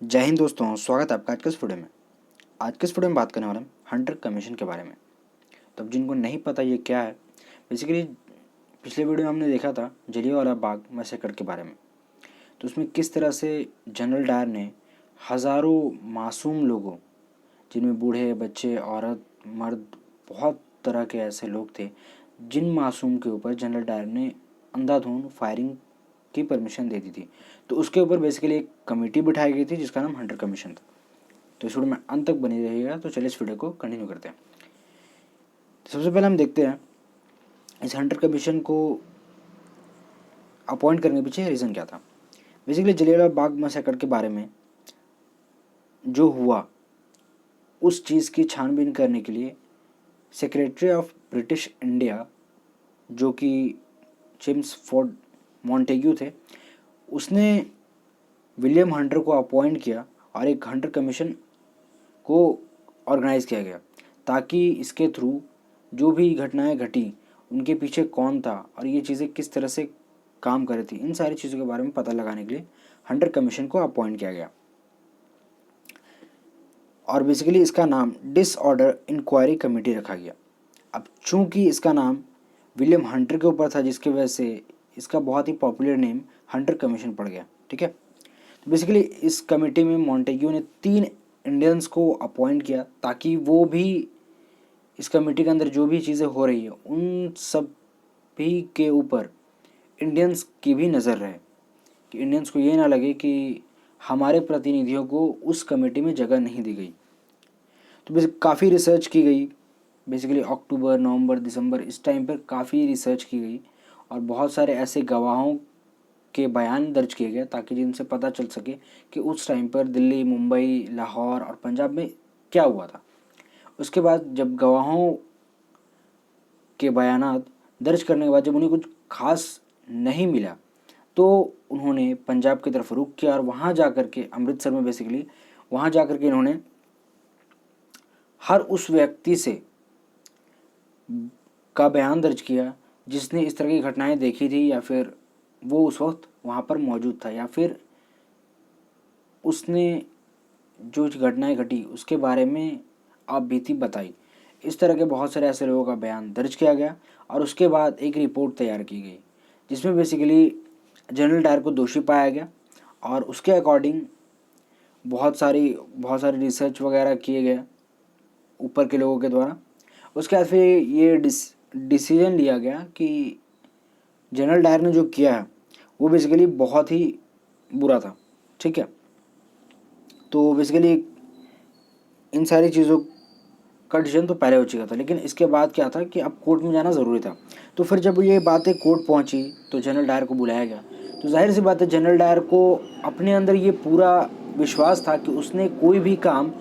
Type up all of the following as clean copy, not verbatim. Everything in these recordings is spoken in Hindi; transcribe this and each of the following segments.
जय हिंद दोस्तों, स्वागत है आपका आज के इस वीडियो में। आज के इस वीडियो में बात करने वाले हम हंटर कमीशन के बारे में। तो अब जिनको नहीं पता ये क्या है, बेसिकली पिछले वीडियो में हमने देखा था जलियांवाला बाग मैसेकर के बारे में। तो उसमें किस तरह से जनरल डायर ने हज़ारों मासूम लोगों, जिनमें बूढ़े, बच्चे, औरत, मर्द, बहुत तरह के ऐसे लोग थे, जिन मासूम के ऊपर जनरल डायर ने अंधाधुंध फायरिंग की परमिशन दे दी थी। तो उसके ऊपर बेसिकली एक कमेटी बिठाई गई थी जिसका नाम हंटर कमीशन था। तो इस वीडियो में अंत तक बनी रहिएगा। तो चलिए इस वीडियो को कंटिन्यू करते हैं। तो सबसे पहले हम देखते हैं इस हंटर कमीशन को अपॉइंट करने के पीछे रीज़न क्या था। बेसिकली जलियांवाला बाग मैसेकर के बारे में जो हुआ उस चीज़ की छानबीन करने के लिए सेक्रेटरी ऑफ ब्रिटिश इंडिया, जो कि जेम्स फोर्ड मॉन्टेग्यू थे, उसने विलियम हंटर को अपॉइंट किया और एक हंटर कमीशन को ऑर्गेनाइज़ किया गया ताकि इसके थ्रू जो भी घटनाएं घटी उनके पीछे कौन था और ये चीज़ें किस तरह से काम कर रही थी, इन सारी चीज़ों के बारे में पता लगाने के लिए हंटर कमीशन को अपॉइंट किया गया। और बेसिकली इसका नाम डिसऑर्डर इंक्वायरी कमेटी रखा गया। अब चूंकि इसका नाम विलियम हंटर के ऊपर था, जिसकी वजह से इसका बहुत ही पॉपुलर नेम हंटर कमीशन पड़ गया। ठीक है, तो बेसिकली इस कमेटी में मॉन्टेग्यू ने 3 इंडियंस को अपॉइंट किया ताकि वो भी इस कमेटी के अंदर जो भी चीज़ें हो रही है उन सब भी के ऊपर इंडियंस की भी नज़र रहे, कि इंडियंस को ये ना लगे कि हमारे प्रतिनिधियों को उस कमेटी में जगह नहीं दी गई। तो बेसिक काफ़ी रिसर्च की गई। बेसिकली अक्टूबर, नवंबर, दिसंबर इस टाइम पर काफ़ी रिसर्च की गई और बहुत सारे ऐसे गवाहों के बयान दर्ज किए गए ताकि जिनसे पता चल सके कि उस टाइम पर दिल्ली, मुंबई, लाहौर और पंजाब में क्या हुआ था। उसके बाद जब गवाहों के बयानात दर्ज करने के बाद जब उन्हें कुछ खास नहीं मिला तो उन्होंने पंजाब की तरफ रुख किया और वहाँ जा कर के अमृतसर में बेसिकली वहाँ जा कर के इन्होंने हर उस व्यक्ति से का बयान दर्ज किया जिसने इस तरह की घटनाएं देखी थी या फिर वो उस वक्त वहाँ पर मौजूद था या फिर उसने जो घटनाएं घटी उसके बारे में आप बीती बताई। इस तरह के बहुत सारे ऐसे लोगों का बयान दर्ज किया गया और उसके बाद एक रिपोर्ट तैयार की गई जिसमें बेसिकली जनरल डायर को दोषी पाया गया और उसके अकॉर्डिंग बहुत सारी रिसर्च वगैरह किए गए ऊपर के लोगों के द्वारा। उसके बाद फिर ये डिसीजन लिया गया कि जनरल डायर ने जो किया है वो बेसिकली बहुत ही बुरा था। ठीक है, तो बेसिकली इन सारी चीज़ों का डिसीजन तो पहले हो चुका था, लेकिन इसके बाद क्या था कि अब कोर्ट में जाना ज़रूरी था। तो फिर जब ये बातें कोर्ट पहुंची तो जनरल डायर को बुलाया गया। तो जाहिर सी बात है जनरल डायर को अपने अंदर ये पूरा विश्वास था कि उसने कोई भी काम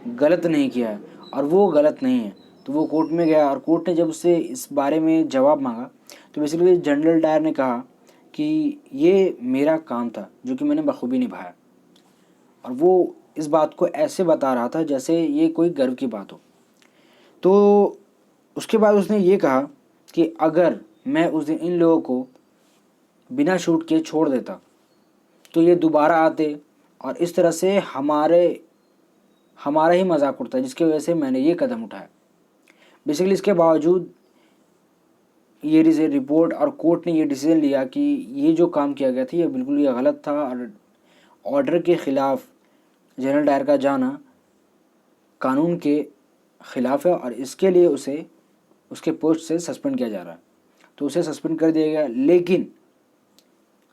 गलत नहीं किया है और वो गलत नहीं है। तो वो कोर्ट में गया और कोर्ट ने जब उससे इस बारे में जवाब मांगा तो बेसिकली जनरल डायर ने कहा कि ये मेरा काम था जो कि मैंने बखूबी निभाया, और वो इस बात को ऐसे बता रहा था जैसे ये कोई गर्व की बात हो। तो उसके बाद उसने ये कहा कि अगर मैं उस दिन इन लोगों को बिना शूट किए छोड़ देता तो ये दोबारा आते और इस तरह से हमारा ही मजाक उड़ता, जिसकी वजह से मैंने ये कदम उठाया। बेसिकली इसके बावजूद ये रिपोर्ट और कोर्ट ने ये डिसीजन लिया कि ये जो काम किया गया था ये बिल्कुल ये गलत था और ऑर्डर के ख़िलाफ़ जनरल डायर का जाना कानून के ख़िलाफ़ है और इसके लिए उसे उसके पोस्ट से सस्पेंड किया जा रहा है। तो उसे सस्पेंड कर दिया गया, लेकिन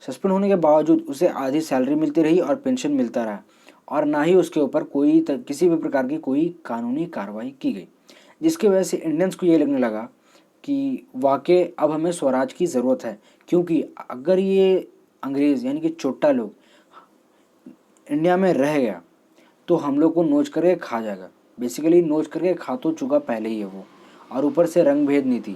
सस्पेंड होने के बावजूद उसे आधी सैलरी मिलती रही और पेंशन मिलता रहा और ना ही उसके ऊपर किसी भी प्रकार की कोई कानूनी कार्रवाई की गई, जिसकी वजह से इंडियंस को ये लगने लगा कि वाकई अब हमें स्वराज की ज़रूरत है। क्योंकि अगर ये अंग्रेज़ यानी कि चोट्टा लोग इंडिया में रह गया तो हम लोग को नोच करके खा जाएगा। बेसिकली नोच करके खा तो चुका पहले ही है वो, और ऊपर से रंग भेद नीति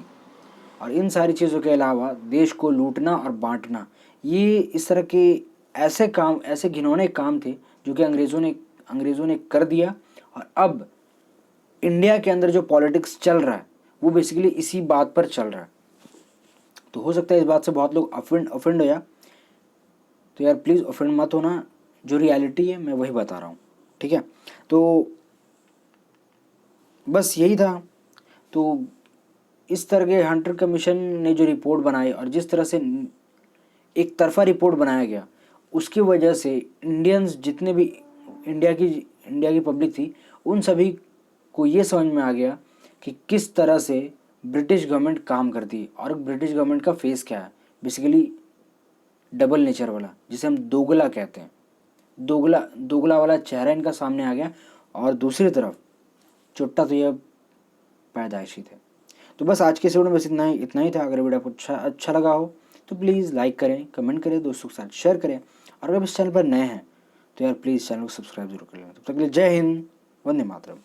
और इन सारी चीज़ों के अलावा देश को लूटना और बांटना, ये इस तरह के ऐसे काम, ऐसे घिनौने काम थे जो कि अंग्रेज़ों ने कर दिया। और अब इंडिया के अंदर जो पॉलिटिक्स चल रहा है वो बेसिकली इसी बात पर चल रहा है। तो हो सकता है इस बात से बहुत लोग ऑफेंड हो जाए, तो यार प्लीज़ ऑफेंड मत होना। जो रियलिटी है मैं वही बता रहा हूँ, ठीक है। तो बस यही था। तो इस तरह के हंटर कमीशन ने जो रिपोर्ट बनाई और जिस तरह से एक तरफा रिपोर्ट बनाया गया, उसकी वजह से इंडियंस जितने भी इंडिया की पब्लिक थी, उन सभी को ये समझ में आ गया कि किस तरह से ब्रिटिश गवर्नमेंट काम करती है और ब्रिटिश गवर्नमेंट का फेस क्या है। बेसिकली डबल नेचर वाला, जिसे हम दोगला कहते हैं, दोगला दोगला वाला चेहरा इनका सामने आ गया। और दूसरी तरफ चुट्टा तो ये पैदाइशी थे। तो बस आज के इस वीडियो में बस इतना ही था। अगर वीडियो आपको अच्छा लगा हो तो प्लीज़ लाइक करें, कमेंट करें, दोस्तों के साथ शेयर करें। और अगर इस चैनल पर नए हैं तो यार प्लीज़ चैनल को सब्सक्राइब जरूर कर लें। तब तक के लिए जय हिंद, वंदे मातरम।